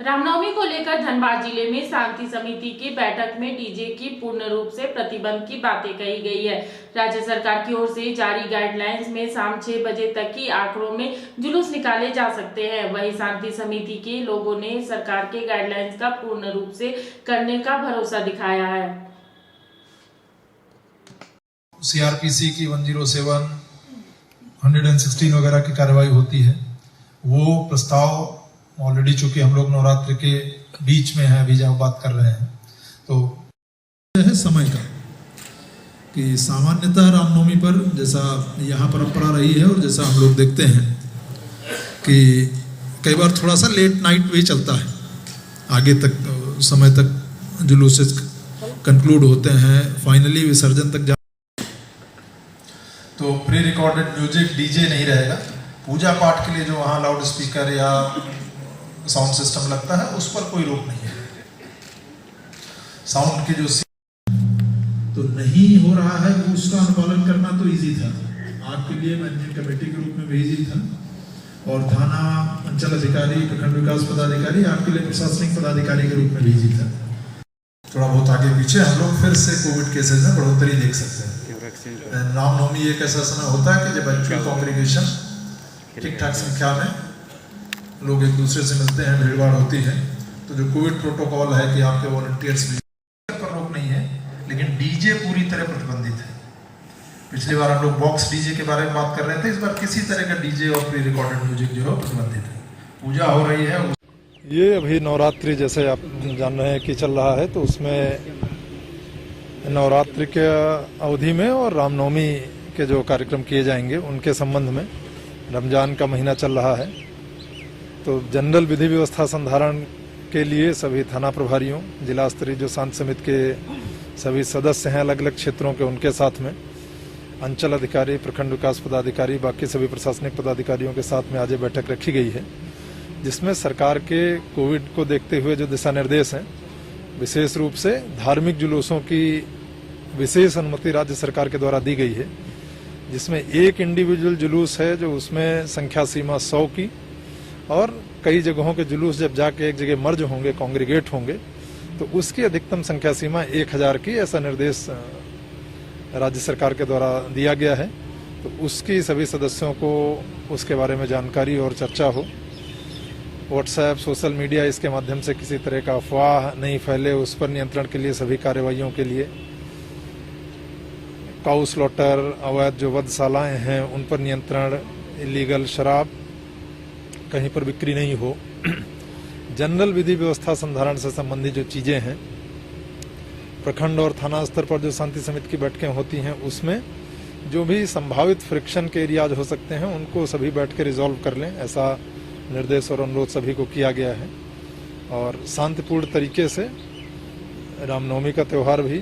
रामनवमी को लेकर धनबाद जिले में शांति समिति की बैठक में डीजे की पूर्ण रूप से प्रतिबंध की बातें कही गई है। राज्य सरकार की ओर से जारी गाइडलाइंस में शाम 6 बजे तक की आंकड़ों में जुलूस निकाले जा सकते हैं। वहीं शांति समिति के लोगों ने सरकार के गाइडलाइंस का पूर्ण रूप से करने का भरोसा दिखाया है। सीआरपीसी की 107, 116 वगैरह की कार्रवाई होती है। वो प्रस्ताव ऑलरेडी चूंकि हम लोग नवरात्र के बीच में है, अभी जब बात कर रहे हैं तो है समय का कि सामान्यतः रामनवमी पर जैसा यहाँ परंपरा रही है और जैसा हम लोग देखते हैं कि कई बार थोड़ा सा लेट नाइट भी चलता है, आगे तक समय तक जुलूस कंक्लूड होते हैं, फाइनली विसर्जन तक तो प्री रिकॉर्डेड म्यूजिक डीजे नहीं रहेगा। पूजा पाठ के लिए जो वहाँ लाउड स्पीकर या साउंड सिस्टम लगता है उस पर कोई रोक नहीं है। साउंड के जो तो नहीं हो रहा है वो उसका अनुपालन करना तो इजी था, आपके लिए मैनेजमेंट कमेटी के रूप में भी इजी था और थाना अंचल अधिकारी, प्रखंड विकास पदाधिकारी आपके लिए प्रशासनिक पदाधिकारी के रूप में भी इजी था। थोड़ा बहुत आगे पीछे हम लोग फिर से कोविड केसेस में बढ़ोतरी देख सकते हैं। रामनवमी एक ऐसा समय होता है कि जब एक्चुअल कॉन्ग्रीगेशन ठीक ठाक संख्या में लोग एक दूसरे से मिलते हैं, भीड़ भाड़ होती है, तो जो कोविड प्रोटोकॉल है कि आपके वॉलंटियर्स भी पर रोक नहीं है, लेकिन डीजे पूरी तरह प्रतिबंधित है। पिछली बार हम लोग बॉक्स डीजे के बारे में बात कर रहे थे, इस बार किसी तरह का डीजे और प्री रिकॉर्डेड म्यूजिक जो है प्रतिबंधित है। पूजा हो रही है। ये अभी नवरात्रि जैसे आप जान रहे हैं कि चल रहा है, तो उसमें नवरात्रि के अवधि में और रामनवमी के जो कार्यक्रम किए जाएंगे उनके संबंध में रमजान का महीना चल रहा है, तो जनरल विधि व्यवस्था संधारण के लिए सभी थाना प्रभारियों, जिला स्तरीय जो शांति समिति के सभी सदस्य हैं अलग अलग क्षेत्रों के, उनके साथ में अंचल अधिकारी, प्रखंड विकास पदाधिकारी, बाकी सभी प्रशासनिक पदाधिकारियों के साथ में आज बैठक रखी गई है, जिसमें सरकार के कोविड को देखते हुए जो दिशा निर्देश हैं, विशेष रूप से धार्मिक जुलूसों की विशेष अनुमति राज्य सरकार के द्वारा दी गई है, जिसमें एक इंडिविजुअल जुलूस है जो उसमें संख्या सीमा 100 की, और कई जगहों के जुलूस जब जाके एक जगह मर्ज होंगे, कांग्रीगेट होंगे, तो उसकी अधिकतम संख्या सीमा 1000 की, ऐसा निर्देश राज्य सरकार के द्वारा दिया गया है। तो उसकी सभी सदस्यों को उसके बारे में जानकारी और चर्चा हो। व्हाट्सएप, सोशल मीडिया, इसके माध्यम से किसी तरह का अफवाह नहीं फैले, उस पर नियंत्रण के लिए सभी कार्रवाइयों के लिए काऊ स्लॉटर, अवैध जो वधशालाएं हैं उन पर नियंत्रण, इलीगल शराब कहीं पर बिक्री नहीं हो, जनरल विधि व्यवस्था संधारण से संबंधित जो चीजें हैं, प्रखंड और थाना स्तर पर जो शांति समिति की बैठकें होती हैं उसमें जो भी संभावित फ्रिक्शन के एरियाज हो सकते हैं उनको सभी बैठ के रिजॉल्व कर लें, ऐसा निर्देश और अनुरोध सभी को किया गया है। और शांतिपूर्ण तरीके से रामनवमी का त्यौहार भी,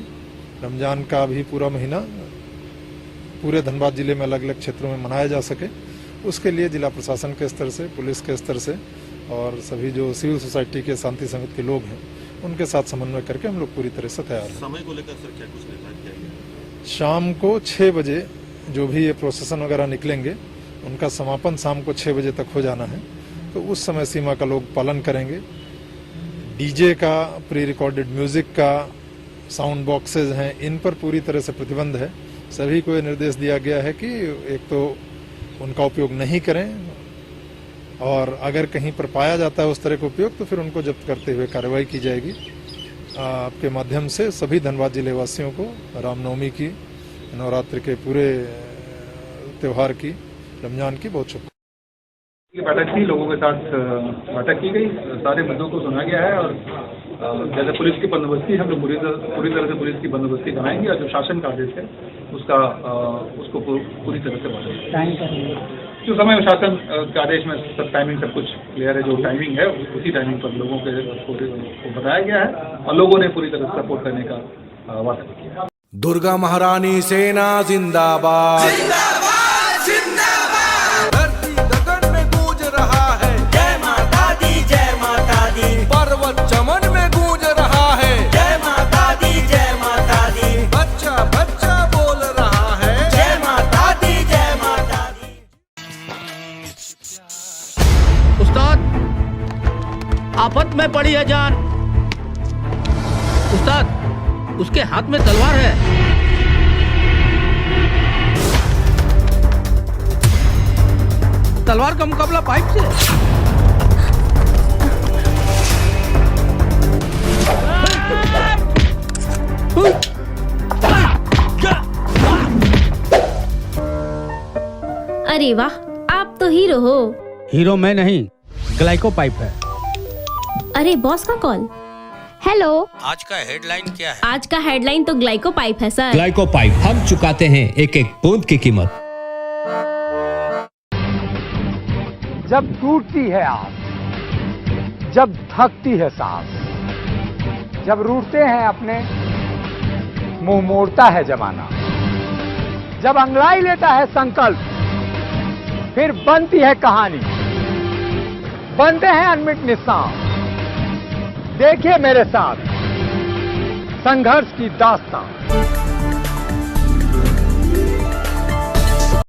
रमजान का भी पूरा महीना पूरे धनबाद जिले में अलग अलग क्षेत्रों में मनाया जा सके, उसके लिए जिला प्रशासन के स्तर से, पुलिस के स्तर से और सभी जो सिविल सोसाइटी के शांति समिति के लोग हैं उनके साथ समन्वय करके हम लोग पूरी तरह से तैयार हैं। समय को लेकर सर क्या कुछ निर्धारित किया गया? शाम को 6 बजे जो भी ये प्रोसेसन वगैरह निकलेंगे उनका समापन शाम को 6 बजे तक हो जाना है, तो उस समय सीमा का लोग पालन करेंगे। डीजे का, प्री रिकॉर्डेड म्यूजिक का, साउंड बॉक्सेज हैं, इन पर पूरी तरह से प्रतिबंध है। सभी को ये निर्देश दिया गया है कि एक तो उनका उपयोग नहीं करें, और अगर कहीं पर पाया जाता है उस तरह का उपयोग तो फिर उनको जब्त करते हुए कार्रवाई की जाएगी। आपके माध्यम से सभी धनबाद जिले वासियों को रामनवमी की, नवरात्रि के पूरे त्यौहार की, रमजान की बहुत शुभकामनाएं। बैठक की, लोगों के साथ बैठक की गई, सारे मुद्दों को सुना गया है और जैसे पुलिस की बंदोबस्ती हम लोग पूरी तरह से पुलिस की बंदोबस्ती बनाएंगे और जो शासन का आदेश है उसको पूरी तरह से मानेंगे। जो समय शासन के आदेश में सब टाइमिंग सब कुछ क्लियर है, जो टाइमिंग है उसी टाइमिंग पर लोगों को बताया गया है और लोगों ने पूरी तरह से सपोर्ट करने का वादा किया। दुर्गा महारानी सेना जिंदाबाद, धरती गगन में गूंज रहा है जय माता दी, जय माता दी। पर्वत चमन में गूंज रहा है जय माता दी, जय माता दी। बच्चा बच्चा बोल रहा है जय माता दी, जय माता दी। उस्ताद आफत में पड़ी है जान। उस्ताद, उसके हाथ में तलवार है। तलवार का मुकाबला पाइप से। अरे वाह, आप तो हीरो हो। हीरो मैं नहीं, ग्लाइको पाइप है। अरे बॉस का कॉल। हेलो, आज का हेडलाइन क्या है? आज का हेडलाइन तो ग्लाइको पाइप है सर। ग्लाइको पाइप, हम चुकाते हैं एक एक बूंद की कीमत। जब टूटती है आस, जब थकती है सांस, जब रूठते हैं अपने, मुंह मोड़ता है जमाना, जब अंगड़ाई लेता है संकल्प, फिर बनती है कहानी, बनते हैं अनमिट निशान। देखिए मेरे साथ संघर्ष की दास्तां।